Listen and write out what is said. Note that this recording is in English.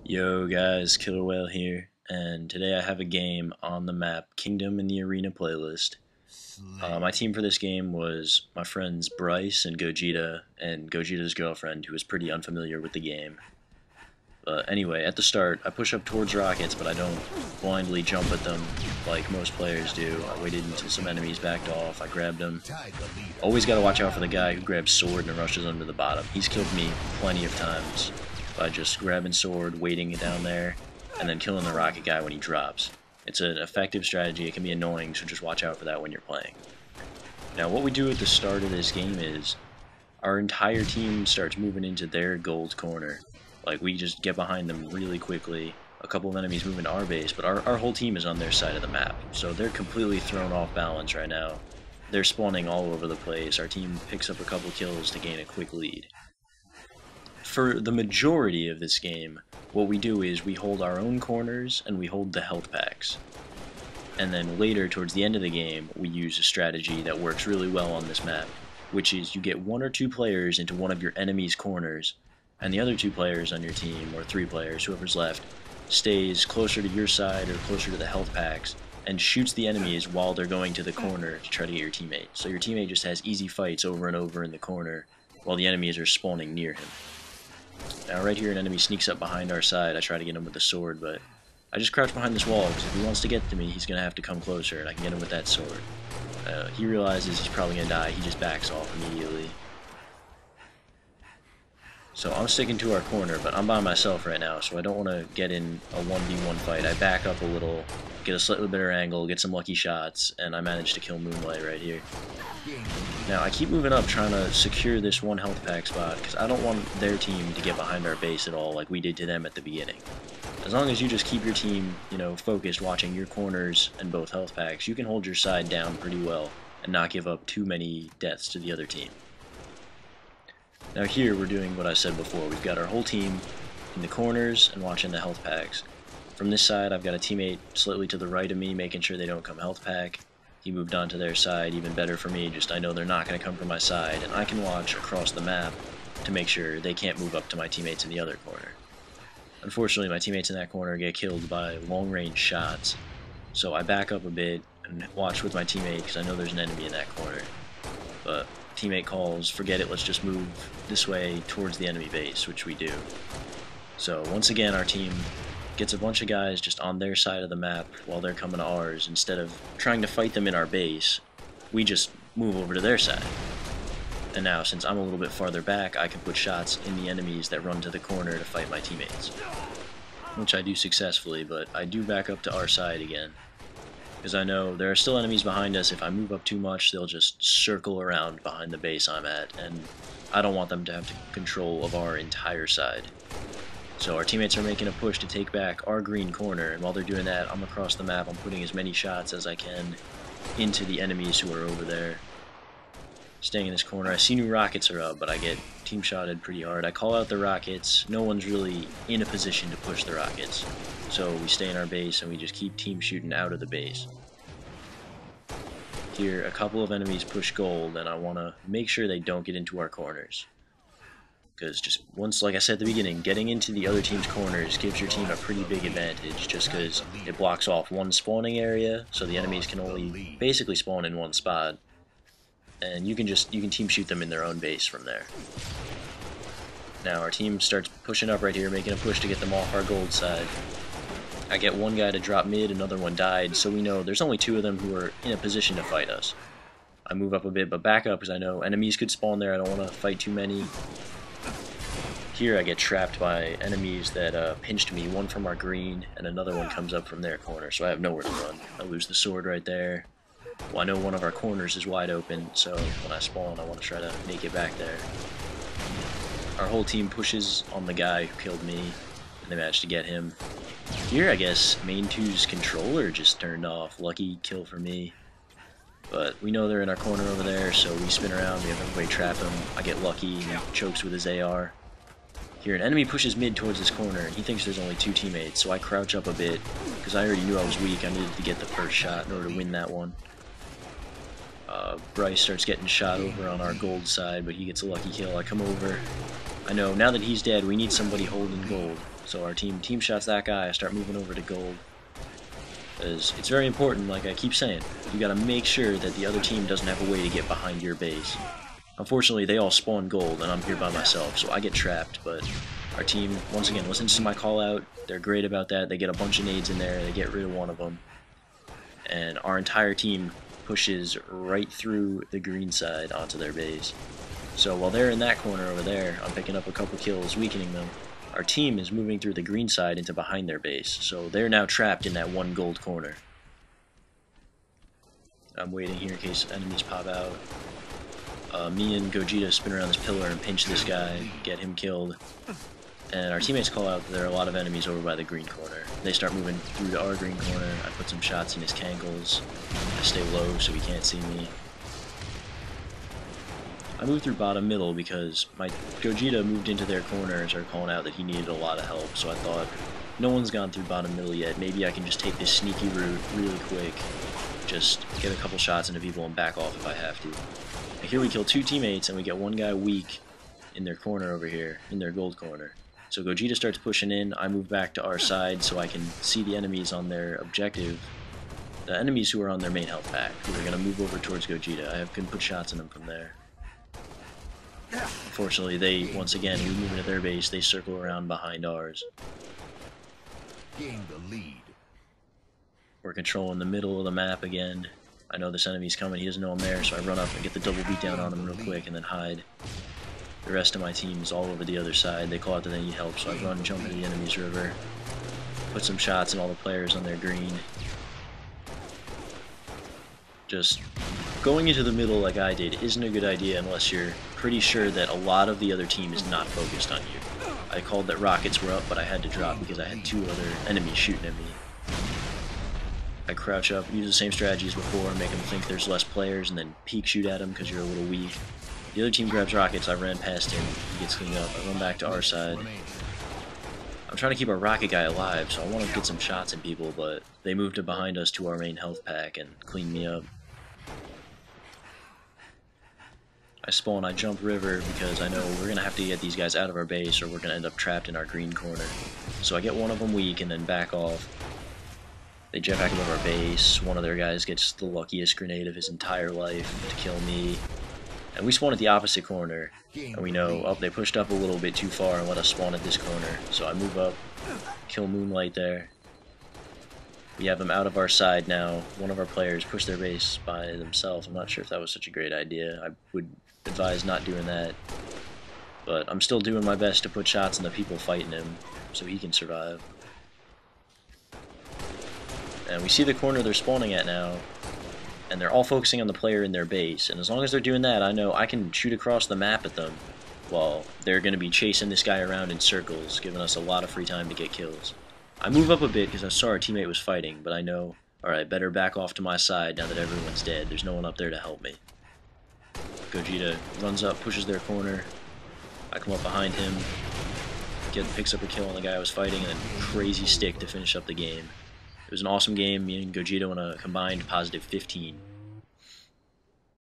Yo guys, Killer Whale here, and today I have a game on the map Kingdom in the Arena playlist. My team for this game was my friends Bryce and Gogeta's girlfriend, who was pretty unfamiliar with the game. But anyway, at the start, I push up towards rockets, but I don't blindly jump at them like most players do. I waited until some enemies backed off, I grabbed them. Always gotta watch out for the guy who grabs sword and rushes under the bottom. He's killed me plenty of times by just grabbing sword, waiting it down there, and then killing the rocket guy when he drops. It's an effective strategy. It can be annoying, so just watch out for that when you're playing. Now, what we do at the start of this game is our entire team starts moving into their gold corner. Like, we just get behind them really quickly. A couple of enemies move into our base, but our whole team is on their side of the map, so they're completely thrown off balance right now. They're spawning all over the place. Our team picks up a couple kills to gain a quick lead. For the majority of this game, what we do is we hold our own corners and we hold the health packs. And then later, towards the end of the game, we use a strategy that works really well on this map, which is you get one or two players into one of your enemy's corners, and the other two players on your team, or three players, whoever's left, stays closer to your side or closer to the health packs, and shoots the enemies while they're going to the corner to try to get your teammate. So your teammate just has easy fights over and over in the corner, while the enemies are spawning near him. Now right here an enemy sneaks up behind our side. I try to get him with the sword, but I just crouch behind this wall, because if he wants to get to me, he's going to have to come closer, and I can get him with that sword. He realizes he's probably going to die. He just backs off immediately. So I'm sticking to our corner, but I'm by myself right now, so I don't want to get in a 1v1 fight. I back up a little, get a slightly better angle, get some lucky shots, and I managed to kill Moonlight right here. Now, I keep moving up trying to secure this one health pack spot, because I don't want their team to get behind our base at all like we did to them at the beginning. As long as you just keep your team, focused, watching your corners and both health packs, you can hold your side down pretty well and not give up too many deaths to the other team. Now here, we're doing what I said before. We've got our whole team in the corners and watching the health packs. From this side, I've got a teammate slightly to the right of me, making sure they don't come health pack. He moved on to their side, even better for me, just I know they're not going to come from my side, and I can watch across the map to make sure they can't move up to my teammates in the other corner. Unfortunately, my teammates in that corner get killed by long-range shots, so I back up a bit and watch with my teammate because I know there's an enemy in that corner. But teammate calls, forget it, let's just move this way towards the enemy base, which we do. So once again, our team gets a bunch of guys just on their side of the map while they're coming to ours. Instead of trying to fight them in our base, we just move over to their side. And now, since I'm a little bit farther back, I can put shots in the enemies that run to the corner to fight my teammates. Which I do successfully, but I do back up to our side again. Because I know there are still enemies behind us. If I move up too much, they'll just circle around behind the base I'm at, and I don't want them to have control of our entire side. So our teammates are making a push to take back our green corner, and while they're doing that, I'm across the map. I'm putting as many shots as I can into the enemies who are over there. Staying in this corner. I see new rockets are up, but I get team shotted pretty hard. I call out the rockets. No one's really in a position to push the rockets. So we stay in our base and we just keep team shooting out of the base. Here, a couple of enemies push gold, and I want to make sure they don't get into our corners. Because just once, like I said at the beginning, getting into the other team's corners gives your team a pretty big advantage, just because it blocks off one spawning area, so the enemies can only basically spawn in one spot. And you can team shoot them in their own base from there. Now our team starts pushing up right here, making a push to get them off our gold side. I get one guy to drop mid, another one died, so we know there's only two of them who are in a position to fight us. I move up a bit, but back up because I know enemies could spawn there. I don't want to fight too many. Here I get trapped by enemies that pinched me, one from our green, and another one comes up from their corner, so I have nowhere to run. I lose the sword right there. Well, I know one of our corners is wide open, so when I spawn, I want to try to make it back there. Our whole team pushes on the guy who killed me, and they managed to get him. Here, I guess, main 2's controller just turned off. Lucky kill for me. But we know they're in our corner over there, so we spin around, we have everybody trap him. I get lucky, and he chokes with his AR. Here, an enemy pushes mid towards this corner, and he thinks there's only two teammates, so I crouch up a bit, because I already knew I was weak. I needed to get the first shot in order to win that one. Bryce starts getting shot over on our gold side, but he gets a lucky kill. I come over, I know now that he's dead, we need somebody holding gold. So our team shots that guy. I start moving over to gold. As it's very important, like I keep saying, you gotta make sure that the other team doesn't have a way to get behind your base. Unfortunately, they all spawn gold, and I'm here by myself, so I get trapped, but our team, once again, listens to my call out. They're great about that. They get a bunch of nades in there, they get rid of one of them, and our entire team pushes right through the green side onto their base. So while they're in that corner over there, I'm picking up a couple kills, weakening them. Our team is moving through the green side into behind their base, so they're now trapped in that one gold corner. I'm waiting here in case enemies pop out. Me and Gogeta spin around this pillar and pinch this guy, get him killed. And our teammates call out that there are a lot of enemies over by the green corner. They start moving through to our green corner. I put some shots in his cankles. I stay low so he can't see me. I moved through bottom middle because my Gogeta moved into their corner and started calling out that he needed a lot of help. So I thought, no one's gone through bottom middle yet. Maybe I can just take this sneaky route really quick. Just get a couple shots into people and back off if I have to. And here we kill two teammates and we get one guy weak in their corner over here, in their gold corner. So Gogeta starts pushing in, I move back to our side so I can see the enemies on their objective. The enemies who are on their main health pack, who are going to move over towards Gogeta. I can put shots in them from there. Unfortunately, they, once again, we move into their base, they circle around behind ours. Gain the lead. We're controlling the middle of the map again. I know this enemy's coming, he doesn't know I'm there, so I run up and get the double beat down on him real quick and then hide. The rest of my team's all over the other side. They call out that they need help, so I run, jump into the enemy's river, put some shots in all the players on their green. Just going into the middle like I did isn't a good idea unless you're pretty sure that a lot of the other team is not focused on you. I called that rockets were up, but I had to drop because I had two other enemies shooting at me. I crouch up, use the same strategy as before, make them think there's less players, and then peek shoot at them because you're a little weak. The other team grabs rockets, I ran past him, he gets cleaned up, I run back to our side. I'm trying to keep our rocket guy alive, so I want to get some shots in people, but they moved to behind us to our main health pack and cleaned me up. I spawn, I jump river because I know we're going to have to get these guys out of our base or we're going to end up trapped in our green corner. So I get one of them weak and then back off. They jet back above our base, one of their guys gets the luckiest grenade of his entire life to kill me. And we spawn at the opposite corner, and we know, oh, they pushed up a little bit too far and let us spawn at this corner. So I move up, kill Moonlight there. We have them out of our side now. One of our players pushed their base by themselves. I'm not sure if that was such a great idea. I would advise not doing that. But I'm still doing my best to put shots in the people fighting him so he can survive. And we see the corner they're spawning at now, and they're all focusing on the player in their base. And as long as they're doing that, I know I can shoot across the map at them while they're going to be chasing this guy around in circles, giving us a lot of free time to get kills. I move up a bit because I saw our teammate was fighting, but I know, alright, better back off to my side now that everyone's dead. There's no one up there to help me. Gogeta runs up, pushes their corner. I come up behind him, picks up a kill on the guy I was fighting, and then crazy stick to finish up the game. It was an awesome game. Me and Gogeta on a combined positive 15.